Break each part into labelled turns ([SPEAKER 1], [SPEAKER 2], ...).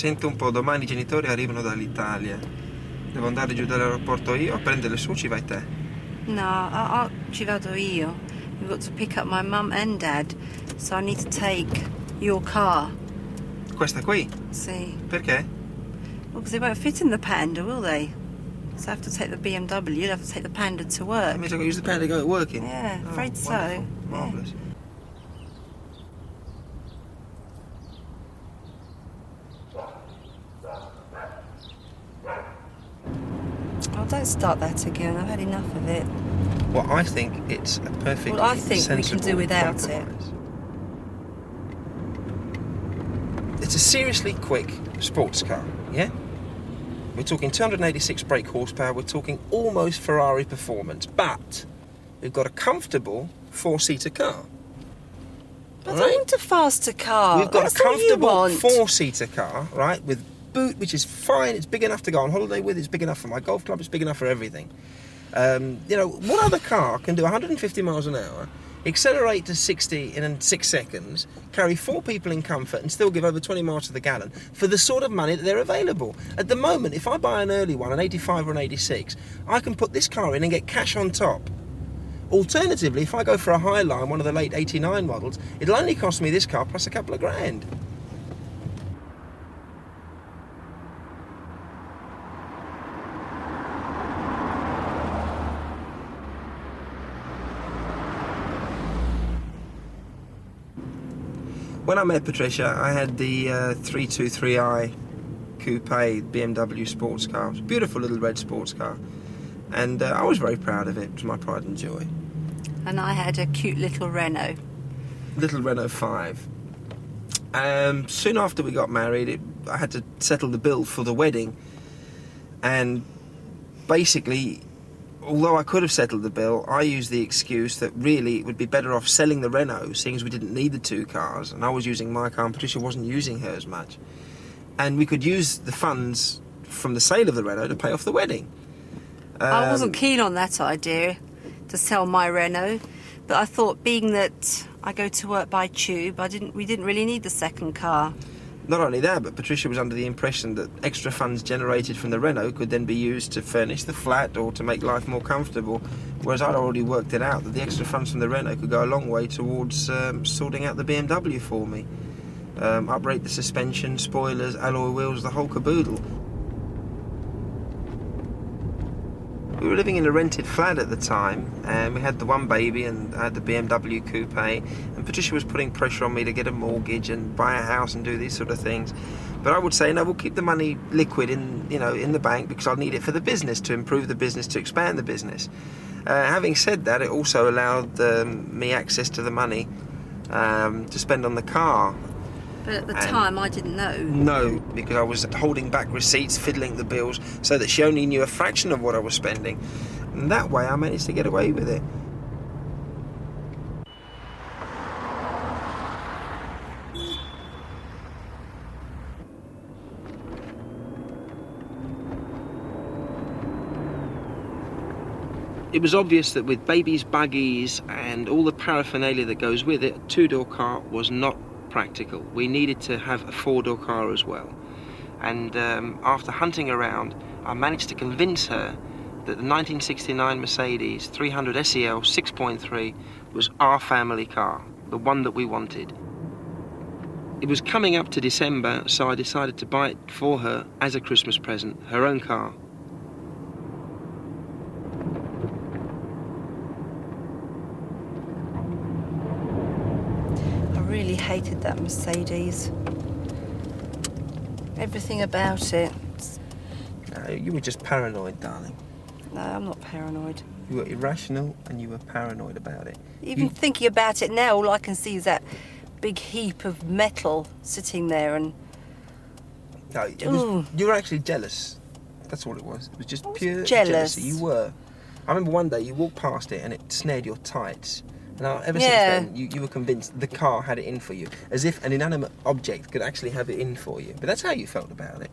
[SPEAKER 1] sento un po', domani i genitori arrivano dall'Italia. Devo andare giù dall'aeroporto io a prenderle su, ci vai te?
[SPEAKER 2] No, ci vado io. We've got to pick up my mum and dad, so I need to take your car.
[SPEAKER 1] Questa qui?
[SPEAKER 2] See?
[SPEAKER 1] Perché?
[SPEAKER 2] Well, because they won't fit in the Panda, will they? So I have to take the BMW, you'll have to take the Panda to work.
[SPEAKER 1] That means I've got to use the Panda to go to work in?
[SPEAKER 2] Yeah, afraid so.
[SPEAKER 1] Wonderful. Marvellous.
[SPEAKER 2] Yeah. Oh, don't start that again. I've had enough of it.
[SPEAKER 1] Well, I think it's a perfectly
[SPEAKER 2] Well, I think we can do without
[SPEAKER 1] compromise. It's a seriously quick sports car, yeah? We're talking 286 brake horsepower, we're talking almost Ferrari performance, but we've got a comfortable four-seater car.
[SPEAKER 2] I don't want a faster car.
[SPEAKER 1] We've got
[SPEAKER 2] That's
[SPEAKER 1] a
[SPEAKER 2] all you
[SPEAKER 1] comfortable
[SPEAKER 2] want.
[SPEAKER 1] four-seater car, right, with boot, which is fine, it's big enough to go on holiday with, it's big enough for my golf club, it's big enough for everything. You know, what other car can do 150 miles an hour, accelerate to 60 in 6 seconds, carry 4 people in comfort and still give over 20 miles to the gallon for the sort of money that they're available? At the moment, if I buy an early one, an 85 or an 86, I can put this car in and get cash on top. Alternatively, if I go for a Highline, one of the late 89 models, it'll only cost me this car plus a couple of grand. When I met Patricia, I had the 323i coupe BMW sports car. It was a beautiful little red sports car. And I was very proud of it. It was my pride and joy.
[SPEAKER 2] And I had a cute little Renault.
[SPEAKER 1] Little Renault 5. Soon after we got married, I had to settle the bill for the wedding. And basically, although I could have settled the bill, I used the excuse that really it would be better off selling the Renault, seeing as we didn't need the 2 cars, and I was using my car and Patricia wasn't using hers much. And we could use the funds from the sale of the Renault to pay off the wedding.
[SPEAKER 2] I wasn't keen on that idea, to sell my Renault, but I thought, being that I go to work by tube, we didn't really need the second car.
[SPEAKER 1] Not only that, but Patricia was under the impression that extra funds generated from the Renault could then be used to furnish the flat or to make life more comfortable, whereas I'd already worked it out that the extra funds from the Renault could go a long way towards sorting out the BMW for me. Uprate the suspension, spoilers, alloy wheels, the whole caboodle. We were living in a rented flat at the time, and we had the one baby, and I had the BMW coupe, and Patricia was putting pressure on me to get a mortgage and buy a house and do these sort of things. But I would say, no, we'll keep the money liquid in the bank, because I'll need it for the business, to improve the business, to expand the business. Having said that, it also allowed me access to the money to spend on the car.
[SPEAKER 2] But at the time, I didn't know.
[SPEAKER 1] No, because I was holding back receipts, fiddling the bills, so that she only knew a fraction of what I was spending. And that way I managed to get away with it. It was obvious that with babies, buggies, and all the paraphernalia that goes with it, a 2-door car was not practical. We needed to have a 4-door car as well. And after hunting around, I managed to convince her that the 1969 Mercedes 300 SEL 6.3 was our family car, the one that we wanted. It was coming up to December, so I decided to buy it for her as a Christmas present, her own car.
[SPEAKER 2] I really hated that Mercedes. Everything about it.
[SPEAKER 1] No, you were just paranoid, darling.
[SPEAKER 2] No, I'm not paranoid.
[SPEAKER 1] You were irrational and you were paranoid about it.
[SPEAKER 2] Even thinking about it now, all I can see is that big heap of metal sitting there, and
[SPEAKER 1] No, you were actually jealous. That's all it was. It was just pure
[SPEAKER 2] jealous.
[SPEAKER 1] jealousy. You were. I remember one day you walked past it and it snared your tights. And ever
[SPEAKER 2] Yeah.
[SPEAKER 1] since then, you were convinced the car had it in for you, as if an inanimate object could actually have it in for you. But that's how you felt about it.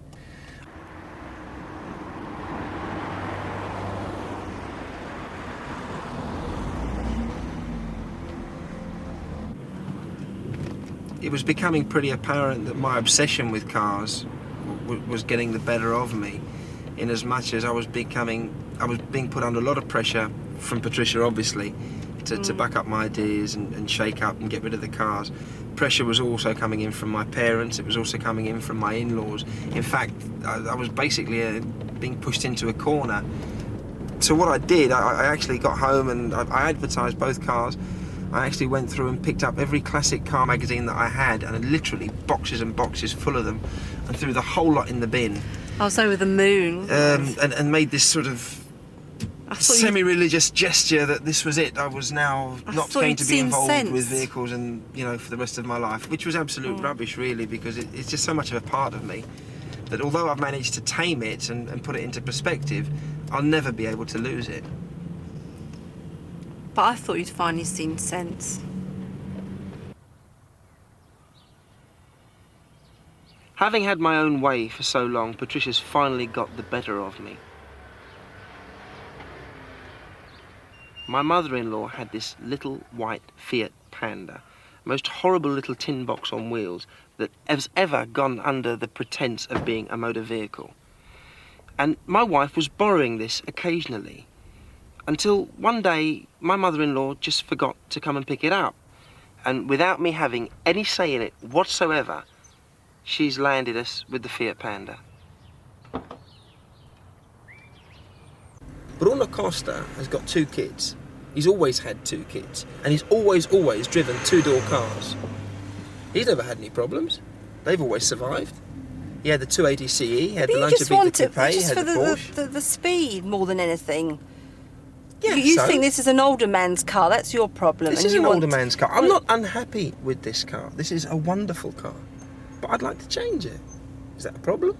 [SPEAKER 1] It was becoming pretty apparent that my obsession with cars was getting the better of me, in as much as I was being put under a lot of pressure from Patricia, obviously, to back up my ideas and shake up and get rid of the cars. Pressure was also coming in from my parents. It was also coming in from my in-laws. In fact, I was basically being pushed into a corner. So what I did, I actually got home and I advertised both cars. I actually went through and picked up every classic car magazine that I had, and literally boxes and boxes full of them, and threw the whole lot in the bin.
[SPEAKER 2] So with the moon.
[SPEAKER 1] And made this sort of semi-religious gesture that this was it. I was now not going to be involved with vehicles and, for the rest of my life, which was absolute rubbish, really, because it's just so much of a part of me that although I've managed to tame it and put it into perspective, I'll never be able to lose it.
[SPEAKER 2] But I thought you'd finally seen sense.
[SPEAKER 1] Having had my own way for so long, Patricia's finally got the better of me. My mother-in-law had this little white Fiat Panda, most horrible little tin box on wheels that has ever gone under the pretense of being a motor vehicle. And my wife was borrowing this occasionally, until one day my mother-in-law just forgot to come and pick it up. And without me having any say in it whatsoever, she's landed us with the Fiat Panda. Bruno Costa has got 2 kids. He's always had 2 kids. And he's always driven 2-door cars. He's never had any problems. They've always survived. He had the 280 CE, he had the Lancia Vita Coupe, he had the Porsche.
[SPEAKER 2] The speed more than anything.
[SPEAKER 1] Yeah,
[SPEAKER 2] you think this is an older man's car, that's your problem.
[SPEAKER 1] This is an older man's car. I'm not unhappy with this car. This is a wonderful car. But I'd like to change it. Is that a problem?